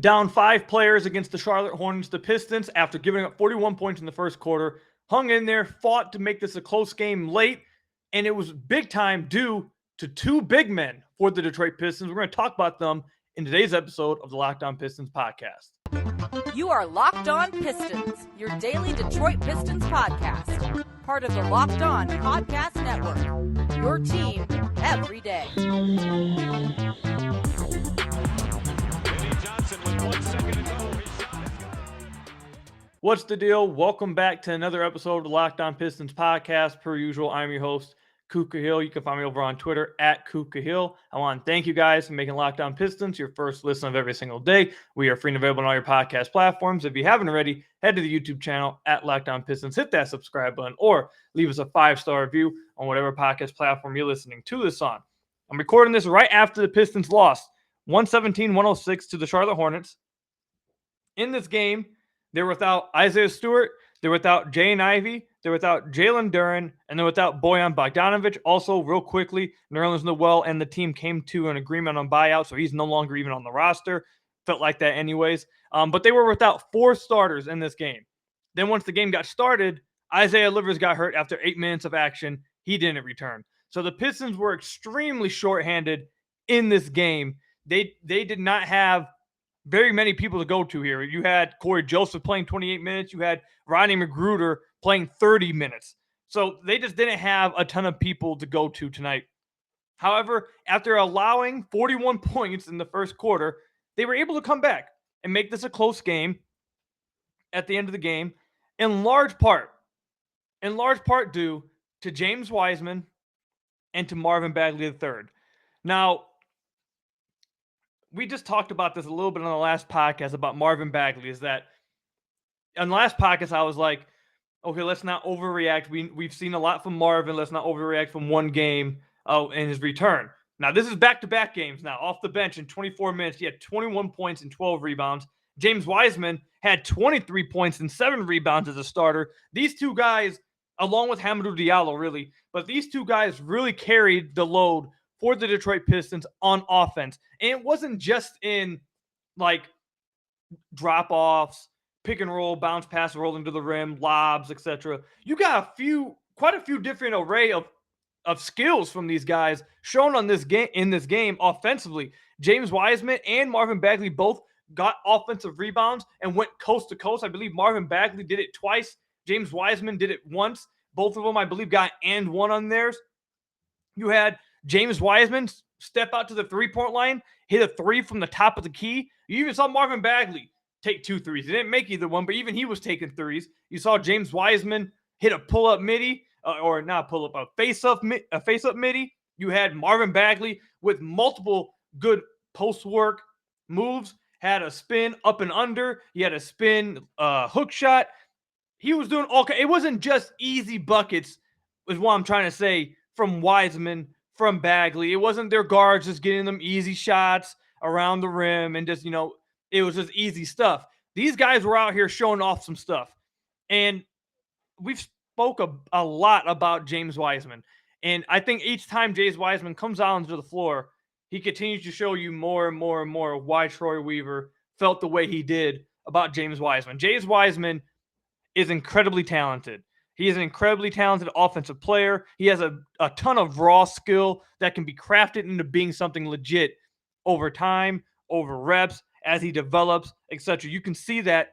down 5 players against the Charlotte Hornets. The Pistons, after giving up 41 points in the first quarter, hung in there, fought to make this a close game late, and it was big time due to 2 big men for the Detroit Pistons. We're going to talk about them in today's episode of the Locked On Pistons podcast. You are Locked On Pistons, your daily Detroit Pistons podcast. Part of the Locked On Podcast Network, your team every day. What's the deal? Welcome back to another episode of the Locked On Pistons podcast. Per usual, I'm your host, Kuka Hill. You can find me over on Twitter at Kuka Hill. I want to thank you guys for making Locked On Pistons your first listen of every single day. We are free and available on all your podcast platforms. If you haven't already, head to the YouTube channel at Locked On Pistons. Hit that subscribe button or leave us a 5-star review on whatever podcast platform you're listening to this on. I'm recording this right after the Pistons lost 117-106 to the Charlotte Hornets. In this game, they're without Isaiah Stewart, they're without Jaden Ivey, they're without Jalen Duren, and they're without Bojan Bogdanovic. Also, real quickly, Nerlens Noel and the team came to an agreement on buyout, so he's no longer even on the roster. Felt like that anyways. But they were without 4 starters in this game. Then once the game got started, Isaiah Livers got hurt after 8 minutes of action. He didn't return. So the Pistons were extremely shorthanded in this game. They did not have very many people to go to here. You had Corey Joseph playing 28 minutes. You had Rodney McGruder playing 30 minutes. So they just didn't have a ton of people to go to tonight. However, after allowing 41 points in the first quarter, they were able to come back and make this a close game at the end of the game, in large part due to James Wiseman and to Marvin Bagley III. Now, we just talked about this a little bit on the last podcast about Marvin Bagley, is that on the last podcast, I was like, okay, let's not overreact. We've seen a lot from Marvin. Let's not overreact from one game in his return. Now, this is back-to-back games now. Off the bench in 24 minutes, he had 21 points and 12 rebounds. James Wiseman had 23 points and 7 rebounds as a starter. These two guys, along with Hamidou Diallo, really, but these two guys really carried the load for the Detroit Pistons on offense. And it wasn't just in, like, drop-offs, pick and roll, bounce pass, rolling to the rim, lobs, etc. You got quite a few different array of skills from these guys shown on this game in this game offensively. James Wiseman and Marvin Bagley both got offensive rebounds and went coast to coast. I believe Marvin Bagley did it twice. James Wiseman did it once. Both of them, I believe, got and one on theirs. You had James Wiseman step out to the three-point line, hit a 3 from the top of the key. You even saw Marvin Bagley take 2 threes. He didn't make either one, but even he was taking threes. You saw James Wiseman hit a pull-up midi, or not pull-up, a face-up midi. You had Marvin Bagley with multiple good post-work moves, had a spin up and under. He had a spin hook shot. He was doing okay. It wasn't just easy buckets, is what I'm trying to say, from Wiseman, from Bagley. It wasn't their guards just getting them easy shots around the rim and just, it was just easy stuff. These guys were out here showing off some stuff. And we've spoke a lot about James Wiseman. And I think each time James Wiseman comes out onto the floor, he continues to show you more and more and more why Troy Weaver felt the way he did about James Wiseman. James Wiseman is incredibly talented. He is an incredibly talented offensive player. He has a ton of raw skill that can be crafted into being something legit over time, over reps, as he develops, etc. You can see that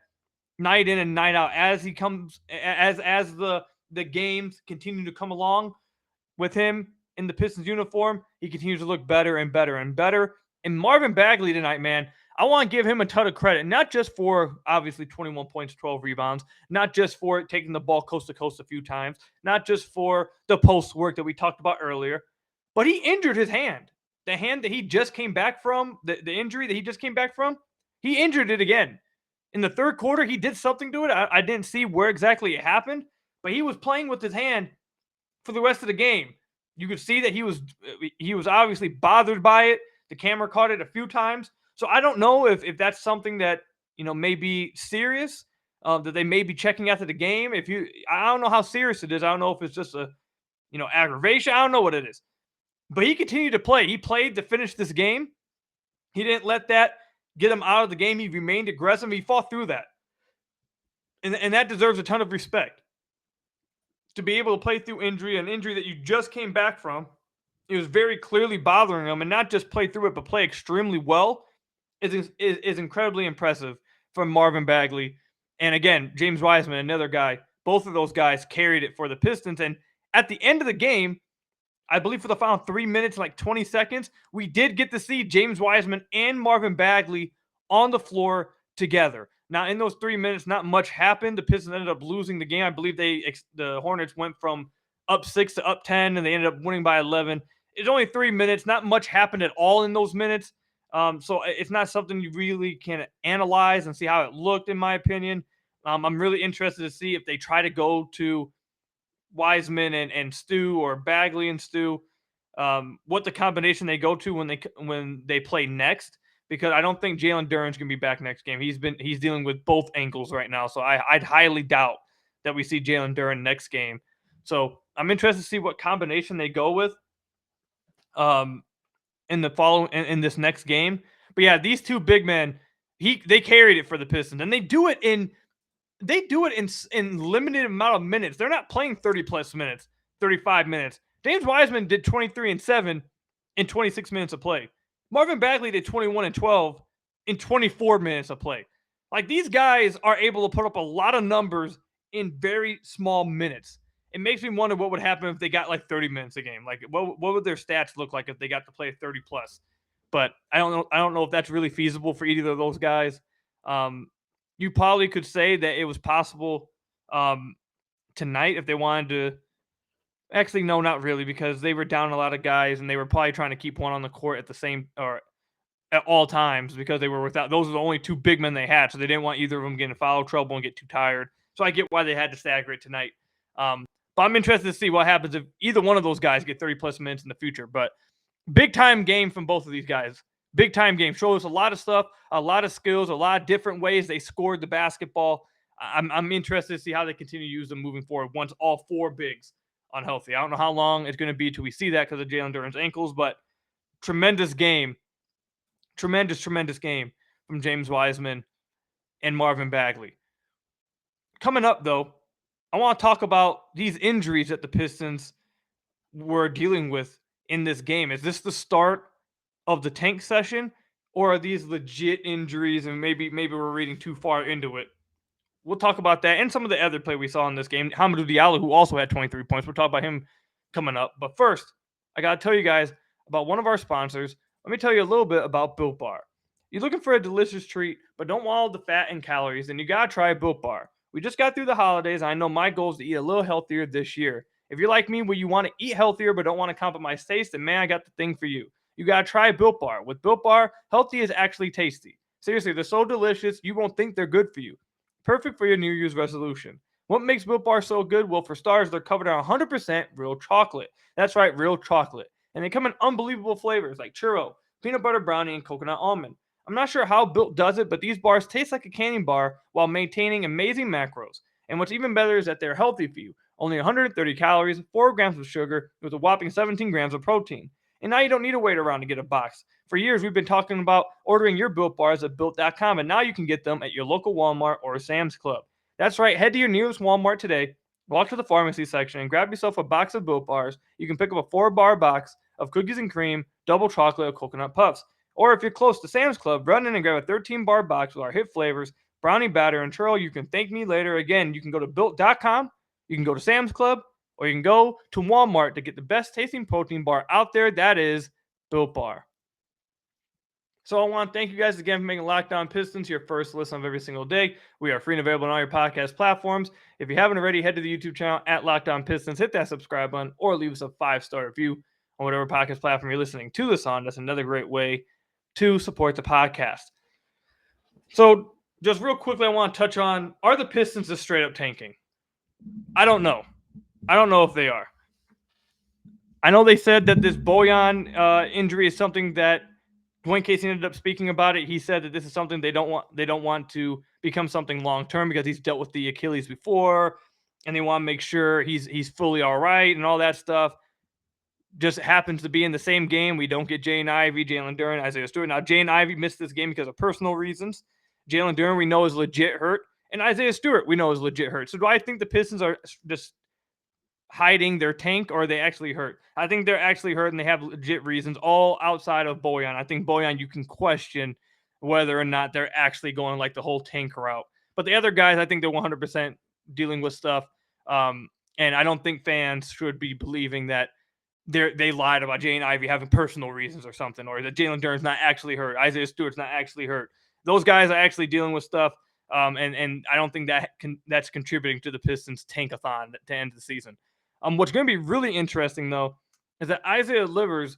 night in and night out as he comes, as the games continue to come along with him in the Pistons uniform. He continues to look better and better and better. And Marvin Bagley tonight, man, I want to give him a ton of credit, not just for obviously 21 points, 12 rebounds, not just for taking the ball coast to coast a few times, not just for the post work that we talked about earlier, but he injured his hand. The hand that he just came back from, the injury that he just came back from, he injured it again. In the third quarter, he did something to it. I didn't see where exactly it happened, but he was playing with his hand for the rest of the game. You could see that he was obviously bothered by it. The camera caught it a few times. So I don't know if that's something that, may be serious, that they may be checking after the game. I don't know how serious it is. I don't know if it's just a, aggravation. I don't know what it is. But he continued to play. He played to finish this game. He didn't let that get him out of the game. He remained aggressive. He fought through that. And that deserves a ton of respect. To be able to play through an injury that you just came back from, it was very clearly bothering him, and not just play through it, but play extremely well, is incredibly impressive from Marvin Bagley. And again, James Wiseman, another guy. Both of those guys carried it for the Pistons. And at the end of the game, I believe for the final 3 minutes, like 20 seconds, we did get to see James Wiseman and Marvin Bagley on the floor together. Now, in those 3 minutes, not much happened. The Pistons ended up losing the game. I believe the Hornets went from up 6 to up 10, and they ended up winning by 11. It's only 3 minutes. Not much happened at all in those minutes. So it's not something you really can analyze and see how it looked, in my opinion. I'm really interested to see if they try to go to Wiseman and Stu, or Bagley and Stu, what the combination they go to when they play next, because I don't think Jalen Duren's gonna be back next game. He's dealing with both ankles right now, so I'd highly doubt that we see Jalen Duren next game. So I'm interested to see what combination they go with in this next game. But yeah, these two big men, they carried it for the Pistons, and they do it in limited amount of minutes. They're not playing 30 plus minutes, 35 minutes. James Wiseman did 23 and 7 in 26 minutes of play. Marvin Bagley did 21 and 12 in 24 minutes of play. Like, these guys are able to put up a lot of numbers in very small minutes. It makes me wonder what would happen if they got like 30 minutes a game. Like, what would their stats look like if they got to play 30 plus? But I don't know if that's really feasible for either of those guys. You probably could say that it was possible tonight if they wanted to. Actually, no, not really, because they were down a lot of guys, and they were probably trying to keep one on the court at the same, or at all times, because they were without. Those are the only two big men they had, so they didn't want either of them getting foul trouble and get too tired. So I get why they had to stagger it tonight. But I'm interested to see what happens if either one of those guys get 30 plus minutes in the future. But big time game from both of these guys. Big time game. Shows a lot of stuff, a lot of skills, a lot of different ways they scored the basketball. I'm interested to see how they continue to use them moving forward once all four bigs are healthy. I don't know how long it's going to be till we see that because of Jalen Duren's ankles, but tremendous game. Tremendous game from James Wiseman and Marvin Bagley. Coming up, though, I want to talk about these injuries that the Pistons were dealing with in this game. Is this the start of the tank session, or are these legit injuries and maybe we're reading too far into it? We'll talk about that and some of the other play we saw in this game. Hamidou Diallo, who also had 23 points. We'll talk about him coming up. But first, I got to tell you guys about one of our sponsors. Let me tell you a little bit about Built Bar. You're looking for a delicious treat, but don't want all the fat and calories, then you got to try Built Bar. We just got through the holidays. I know my goal is to eat a little healthier this year. If you're like me, where you want to eat healthier but don't want to compromise taste, then man, I got the thing for you. You got to try Built Bar. With Built Bar, healthy is actually tasty. Seriously, they're so delicious, you won't think they're good for you. Perfect for your New Year's resolution. What makes Built Bar so good? Well, for starters, they're covered in 100% real chocolate. That's right, real chocolate. And they come in unbelievable flavors like churro, peanut butter brownie, and coconut almond. I'm not sure how Built does it, but these bars taste like a candy bar while maintaining amazing macros. And what's even better is that they're healthy for you. Only 130 calories, 4 grams of sugar, with a whopping 17 grams of protein. And now you don't need to wait around to get a box. For years, we've been talking about ordering your Built Bars at Built.com, and now you can get them at your local Walmart or Sam's Club. That's right, head to your nearest Walmart today, walk to the pharmacy section, and grab yourself a box of Built Bars. You can pick up a 4-bar box of cookies and cream, double chocolate, or coconut puffs. Or if you're close to Sam's Club, run in and grab a 13-bar box with our hit flavors, brownie batter, and churro. You can thank me later. Again, you can go to Built.com, you can go to Sam's Club, or you can go to Walmart to get the best tasting protein bar out there. That is Built Bar. So I want to thank you guys again for making Locked On Pistons your first listen of every single day. We are free and available on all your podcast platforms. If you haven't already, head to the YouTube channel at Locked On Pistons, hit that subscribe button, or leave us a 5-star review on whatever podcast platform you're listening to this on. That's another great way to support the podcast. So just real quickly, I want to touch on, are the Pistons just straight up tanking? I don't know. I don't know if they are. I know they said that this Bojan injury is something that Dwayne Casey ended up speaking about it. He said that this is something they don't want to become something long-term because he's dealt with the Achilles before, and they want to make sure he's fully all right and all that stuff. just happens to be in the same game. We don't get Jaden Ivey, Jalen Duren, Isaiah Stewart. Now, Jaden Ivey missed this game because of personal reasons. Jalen Duren, we know, is legit hurt. And Isaiah Stewart, we know, is legit hurt. So do I think the Pistons are just hiding their tank, or are they actually hurt? I think they're actually hurt, and they have legit reasons, all outside of Bojan. I think Bojan, you can question whether or not they're actually going like the whole tank route. But the other guys, I think they're 100% dealing with stuff. And I don't think fans should be believing that they lied about Jaden Ivey having personal reasons or something, or that Jalen Duren's not actually hurt, Isaiah Stewart's not actually hurt. Those guys are actually dealing with stuff, and I don't think that's contributing to the Pistons' tankathon to end the season. What's going to be really interesting, though, is that Isaiah Livers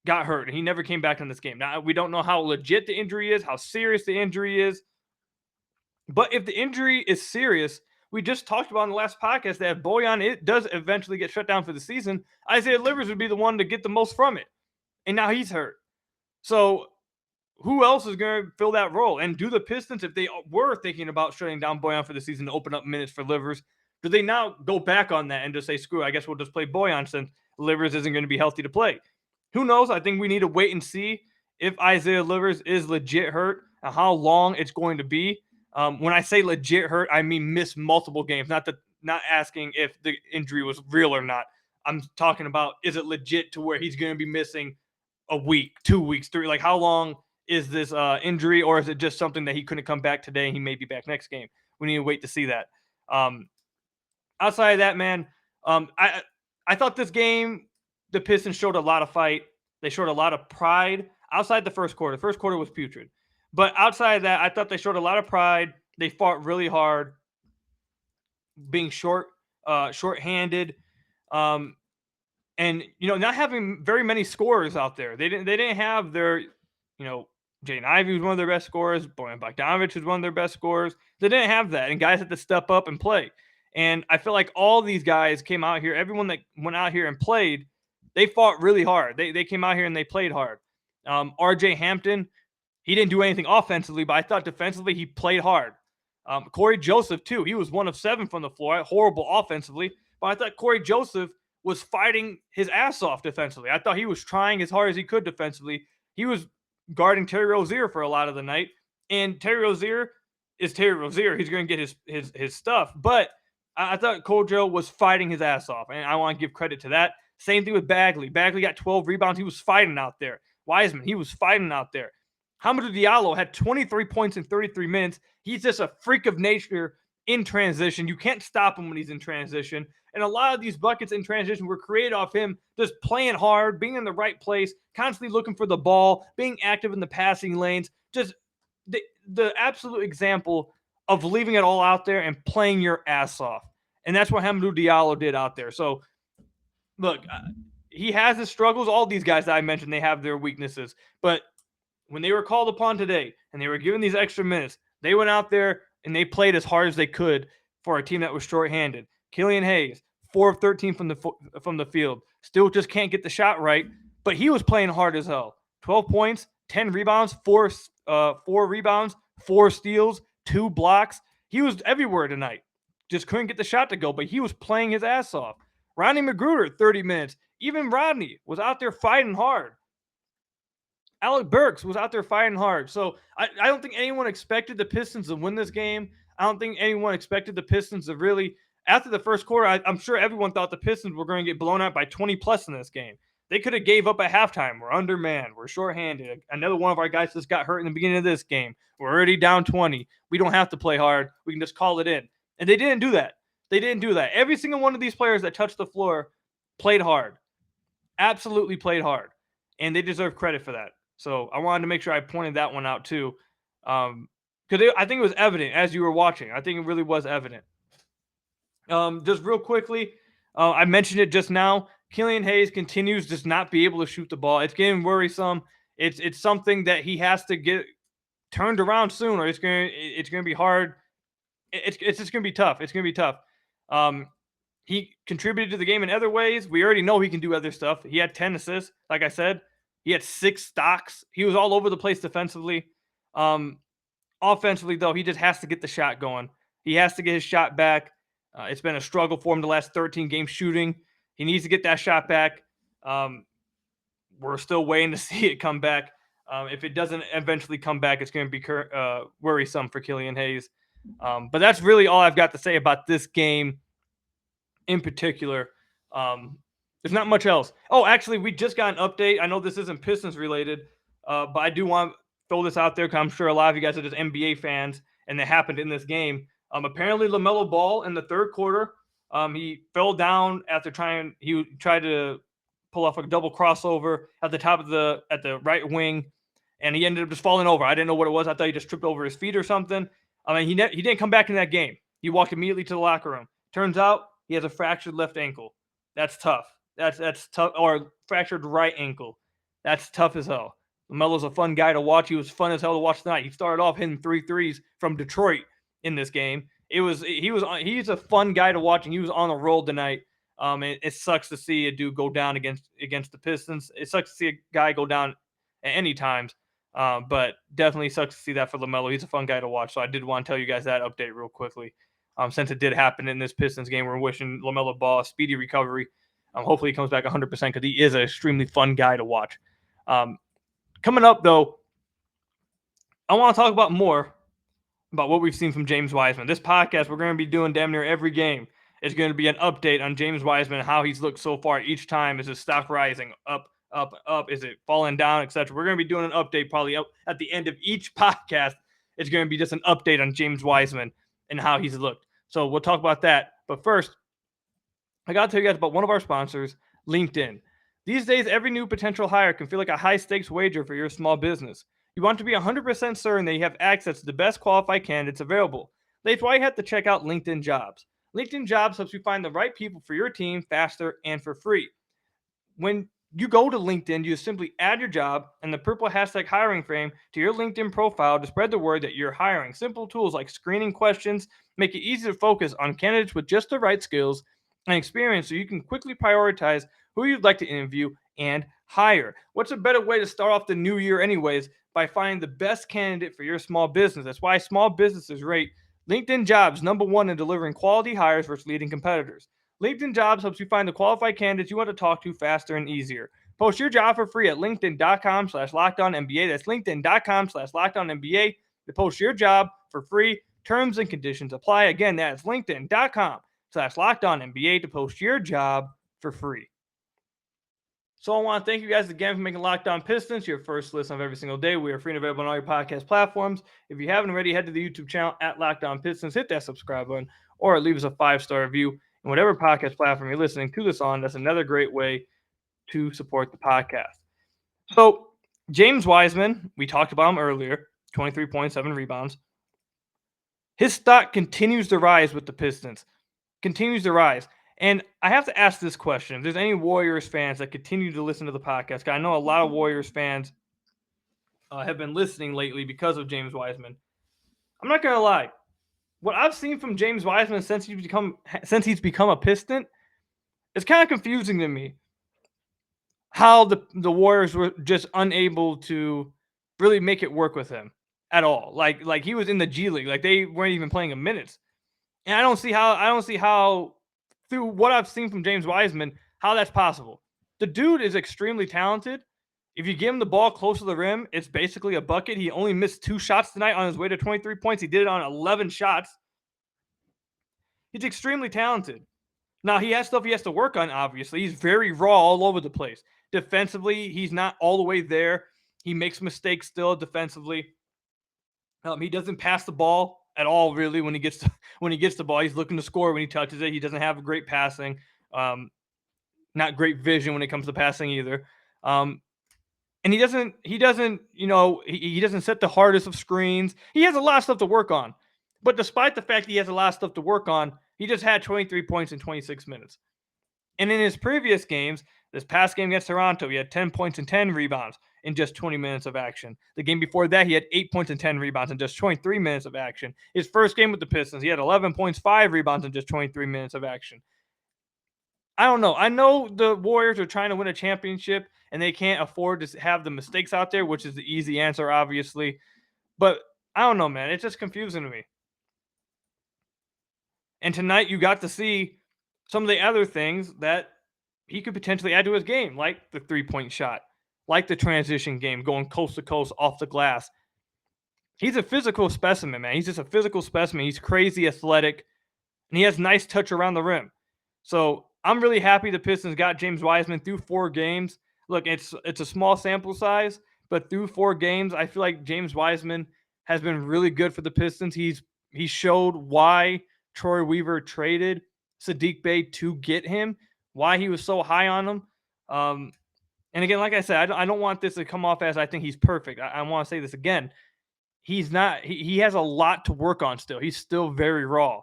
got hurt, and he never came back in this game. Now, we don't know how legit the injury is, how serious the injury is, but if the injury is serious, we just talked about in the last podcast that if Bojan does eventually get shut down for the season, Isaiah Livers would be the one to get the most from it. And now he's hurt. So who else is going to fill that role? And do the Pistons, if they were thinking about shutting down Bojan for the season to open up minutes for Livers, do they now go back on that and just say, screw it, I guess we'll just play Bojan since Livers isn't going to be healthy to play? Who knows? I think we need to wait and see if Isaiah Livers is legit hurt and how long it's going to be. When I say legit hurt, I mean miss multiple games, not asking if the injury was real or not. I'm talking about, is it legit to where he's going to be missing a week, 2 weeks, 3? Like, how long is this injury, or is it just something that he couldn't come back today and he may be back next game? We need to wait to see that. Outside of that, man, I thought this game, the Pistons showed a lot of fight. They showed a lot of pride outside the first quarter. First quarter was putrid. But outside of that, I thought they showed a lot of pride. They fought really hard, being shorthanded, and not having very many scorers out there. They didn't have their, Jaden Ivey was one of their best scorers. Bojan Bogdanovic was one of their best scorers. They didn't have that, and guys had to step up and play. And I feel like all these guys came out here. Everyone that went out here and played, they fought really hard. They came out here and they played hard. RJ Hampton, he didn't do anything offensively, but I thought defensively he played hard. Corey Joseph, too. He was 1 of 7 from the floor. Horrible offensively. But I thought Corey Joseph was fighting his ass off defensively. I thought he was trying as hard as he could defensively. He was guarding Terry Rozier for a lot of the night. And Terry Rozier is Terry Rozier. He's going to get his stuff. But I thought Kojo was fighting his ass off, and I want to give credit to that. Same thing with Bagley. Bagley got 12 rebounds. He was fighting out there. Wiseman, he was fighting out there. Hamidou Diallo had 23 points in 33 minutes. He's just a freak of nature in transition. You can't stop him when he's in transition. And a lot of these buckets in transition were created off him just playing hard, being in the right place, constantly looking for the ball, being active in the passing lanes. Just the absolute example of leaving it all out there and playing your ass off. And that's what Hamidou Diallo did out there. So, look, he has his struggles. All these guys that I mentioned, they have their weaknesses. But when they were called upon today and they were given these extra minutes, they went out there and they played as hard as they could for a team that was shorthanded. Killian Hayes, 4 of 13 from the field. Still just can't get the shot right, but he was playing hard as hell. 12 points, 10 rebounds, 4 rebounds, 4 steals, 2 blocks. He was everywhere tonight. Just couldn't get the shot to go, but he was playing his ass off. Rodney Magruder, 30 minutes. Even Rodney was out there fighting hard. Alec Burks was out there fighting hard. So I don't think anyone expected the Pistons to win this game. I don't think anyone expected the Pistons to really, after the first quarter, I'm sure everyone thought the Pistons were going to get blown out by 20 plus in this game. They could have gave up at halftime. We're undermanned. We're shorthanded. Another one of our guys just got hurt in the beginning of this game. We're already down 20. We don't have to play hard. We can just call it in. And they didn't do that. They didn't do that. Every single one of these players that touched the floor played hard. Absolutely played hard. And they deserve credit for that. So I wanted to make sure I pointed that one out too. Because I think it was evident as you were watching. I think it really was evident. Just real quickly, I mentioned it just now. Killian Hayes continues to just not be able to shoot the ball. It's getting worrisome. It's something that he has to get turned around soon, or it's gonna be hard. It's just gonna be tough. It's gonna be tough. He contributed to the game in other ways. We already know he can do other stuff. He had 10 assists, like I said. He had 6 stocks. He was all over the place defensively. Offensively, though, he just has to get the shot going. He has to get his shot back. It's been a struggle for him the last 13 games shooting. He needs to get that shot back. We're still waiting to see it come back. If it doesn't eventually come back, it's going to be worrisome for Killian Hayes. But that's really all I've got to say about this game in particular. There's not much else. Oh, actually, we just got an update. I know this isn't Pistons related, but I do want to throw this out there because I'm sure a lot of you guys are just NBA fans, and it happened in this game. Apparently, LaMelo Ball in the third quarter, he fell down after he tried to pull off a double crossover at the right wing, and he ended up just falling over. I didn't know what it was. I thought he just tripped over his feet or something. I mean, he didn't come back in that game. He walked immediately to the locker room. Turns out he has a fractured left ankle. That's tough. That's tough. Or fractured right ankle. That's tough as hell. LaMelo's a fun guy to watch. He was fun as hell to watch tonight. He started off hitting 3 threes from Detroit in this game. He's a fun guy to watch, and he was on a roll tonight. It sucks to see a dude go down against the Pistons. It sucks to see a guy go down at any times. But definitely sucks to see that for LaMelo. He's a fun guy to watch. So I did want to tell you guys that update real quickly. Since it did happen in this Pistons game, we're wishing LaMelo Ball a speedy recovery. Hopefully he comes back 100% because he is an extremely fun guy to watch. Coming up, though, I want to talk about more about what we've seen from James Wiseman. This podcast, we're going to be doing damn near every game. It's going to be an update on James Wiseman and how he's looked so far each time. Is it stopped rising, up, is it falling down, etc. We're going to be doing an update probably at the end of each podcast. It's going to be just an update on James Wiseman and how he's looked. So we'll talk about that. But first, I got to tell you guys about one of our sponsors, LinkedIn. These days, every new potential hire can feel like a high-stakes wager for your small business. You want to be 100% certain that you have access to the best qualified candidates available. That's why you have to check out LinkedIn Jobs. LinkedIn Jobs helps you find the right people for your team faster and for free. When you go to LinkedIn, you simply add your job and the purple hashtag hiring frame to your LinkedIn profile to spread the word that you're hiring. Simple tools like screening questions make it easy to focus on candidates with just the right skills and experience so you can quickly prioritize who you'd like to interview and hire. What's a better way to start off the new year anyways by finding the best candidate for your small business? That's why small businesses rate LinkedIn Jobs #1 in delivering quality hires versus leading competitors. LinkedIn Jobs helps you find the qualified candidates you want to talk to faster and easier. Post your job for free at linkedin.com/LockedOnNBA. That's linkedin.com/LockedOnNBA to post your job for free. Terms and conditions apply. Again, that's linkedin.com/LockedOnNBA to post your job for free. So I want to thank you guys again for making Locked On Pistons your first listen of every single day. We are free and available on all your podcast platforms. If you haven't already, head to the YouTube channel at Locked On Pistons, hit that subscribe button, or leave us a 5-star review. And whatever podcast platform you're listening to this on, that's another great way to support the podcast. So James Wiseman, we talked about him earlier, 23.7 rebounds. His stock continues to rise with the Pistons. Continues to rise. And I have to ask this question. If there's any Warriors fans that continue to listen to the podcast, I know a lot of Warriors fans have been listening lately because of James Wiseman. I'm not going to lie. What I've seen from James Wiseman since he's become a Piston, it's kind of confusing to me how the Warriors were just unable to really make it work with him at all. Like he was in the G League. Like they weren't even playing him minutes. And I don't see how through what I've seen from James Wiseman, how that's possible. The dude is extremely talented. If you give him the ball close to the rim, it's basically a bucket. He only missed 2 shots tonight on his way to 23 points. He did it on 11 shots. He's extremely talented. Now, he has stuff he has to work on, obviously. He's very raw all over the place. Defensively, he's not all the way there. He makes mistakes still defensively. He doesn't pass the ball at all, really. When he gets the ball, he's looking to score when he touches it. He doesn't have great passing, not great vision when it comes to passing either. And he doesn't set the hardest of screens. He has a lot of stuff to work on. But despite the fact he has a lot of stuff to work on, he just had 23 points in 26 minutes. And in his previous games, this past game against Toronto, he had 10 points and 10 rebounds in just 20 minutes of action. The game before that, he had 8 points and 10 rebounds in just 23 minutes of action. His first game with the Pistons, he had 11 points, 5 rebounds in just 23 minutes of action. I don't know. I know the Warriors are trying to win a championship, and they can't afford to have the mistakes out there, which is the easy answer, obviously. But I don't know, man. It's just confusing to me. And tonight you got to see some of the other things that he could potentially add to his game, like the 3-point shot, like the transition game, going coast to coast off the glass. He's a physical specimen, man. He's just a physical specimen. He's crazy athletic, and he has nice touch around the rim. So I'm really happy the Pistons got James Wiseman through 4 games. Look, it's a small sample size, but through 4 games, I feel like James Wiseman has been really good for the Pistons. He showed why Troy Weaver traded Saddiq Bey to get him, why he was so high on him. And again, like I said, I don't want this to come off as I think he's perfect. I want to say this again. He's not. He has a lot to work on still. He's still very raw.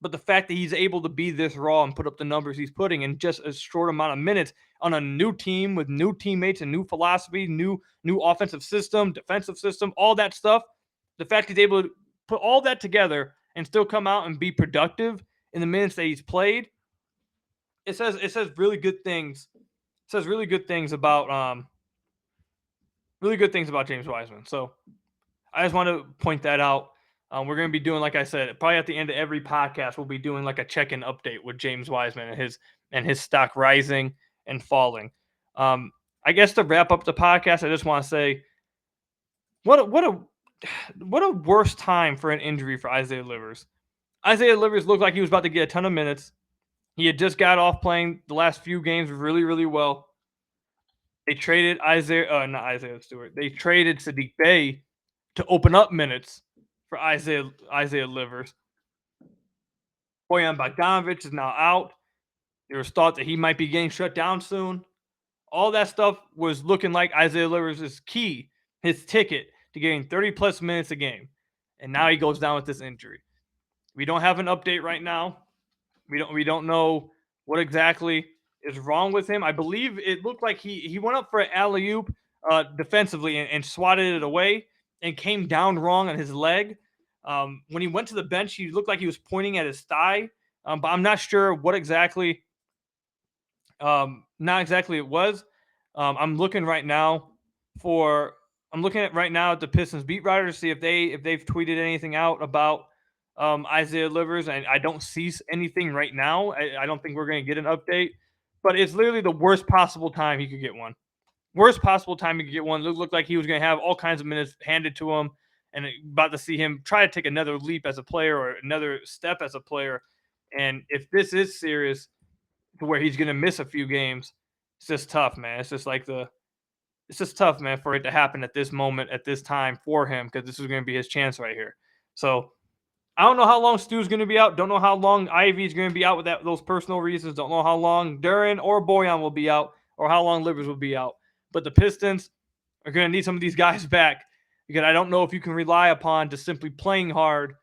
But the fact that he's able to be this raw and put up the numbers he's putting in just a short amount of minutes on a new team with new teammates and new philosophy, new offensive system, defensive system, all that stuff, the fact he's able to put all that together and still come out and be productive in the minutes that he's played, it says really good things. It says really good things about James Wiseman. So I just want to point that out. We're going to be doing, like I said, probably at the end of every podcast, we'll be doing like a check-in update with James Wiseman and his stock rising and falling. I guess to wrap up the podcast, I just want to say, what a worse time for an injury for Isaiah Livers. Isaiah Livers looked like he was about to get a ton of minutes. He had just got off playing the last few games really, really well. They traded not Isaiah Stewart. They traded Saddiq Bey to open up minutes for Isaiah Livers. Bojan Bogdanovic is now out. There was thought that he might be getting shut down soon. All that stuff was looking like Isaiah Livers' key, his ticket to getting 30-plus minutes a game. And now he goes down with this injury. We don't have an update right now. We don't know what exactly is wrong with him. I believe it looked like he went up for an alley-oop defensively and swatted it away and came down wrong on his leg. When he went to the bench, he looked like he was pointing at his thigh, but I'm not sure what exactly. Not exactly it was. I'm looking right now at the Pistons beat writer to see if they've tweeted anything out about Isaiah Livers, and I don't see anything right now. I don't think we're going to get an update, but it's literally the worst possible time he could get one. Worst possible time he could get one. It looked like he was going to have all kinds of minutes handed to him, and about to see him try to take another leap as a player or another step as a player. And if this is serious to where he's going to miss a few games, it's just tough, man. It's just tough, man, for it to happen at this moment, at this time for him, because this is going to be his chance right here. So I don't know how long Stu's going to be out. Don't know how long Ivy's going to be out with those personal reasons. Don't know how long Duren or Bojan will be out or how long Livers will be out. But the Pistons are going to need some of these guys back, because I don't know if you can rely upon just simply playing hard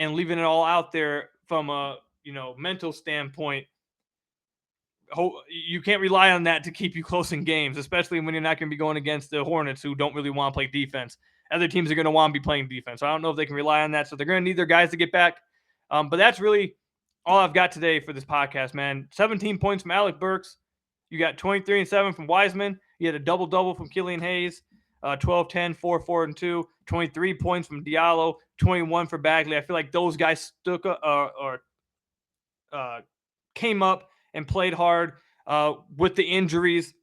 and leaving it all out there from a mental standpoint. You can't rely on that to keep you close in games, especially when you're not going to be going against the Hornets, who don't really want to play defense. Other teams are going to want to be playing defense. So I don't know if they can rely on that. So they're going to need their guys to get back. But that's really all I've got today for this podcast, man. 17 points from Alec Burks. You got 23 and 7 from Wiseman. You had a double-double from Killian Hayes. 12, 10, 4, 4, and 2. 23 points from Diallo. 21 for Bagley. I feel like those guys came up and played hard with the injuries,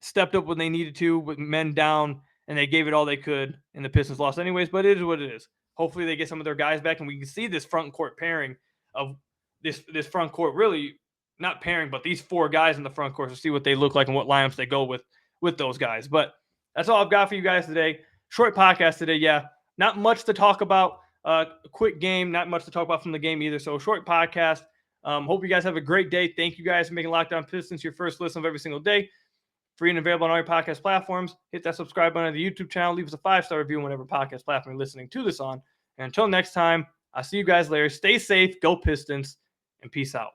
stepped up when they needed to with men down, and they gave it all they could, and the Pistons lost anyways, but it is what it is. Hopefully they get some of their guys back, and we can see this front court pairing of this front court, really not pairing, but these 4 guys in the front court, to see what they look like and what lineups they go with those guys. But that's all I've got for you guys today. Short podcast today, yeah. Not much to talk about. A quick game, not much to talk about from the game either. So short podcast. Hope you guys have a great day. Thank you guys for making Locked On Pistons your first listen of every single day. Free and available on all your podcast platforms. Hit that subscribe button on the YouTube channel. Leave us a 5-star review on whatever podcast platform you're listening to this on. And until next time, I'll see you guys later. Stay safe, go Pistons, and peace out.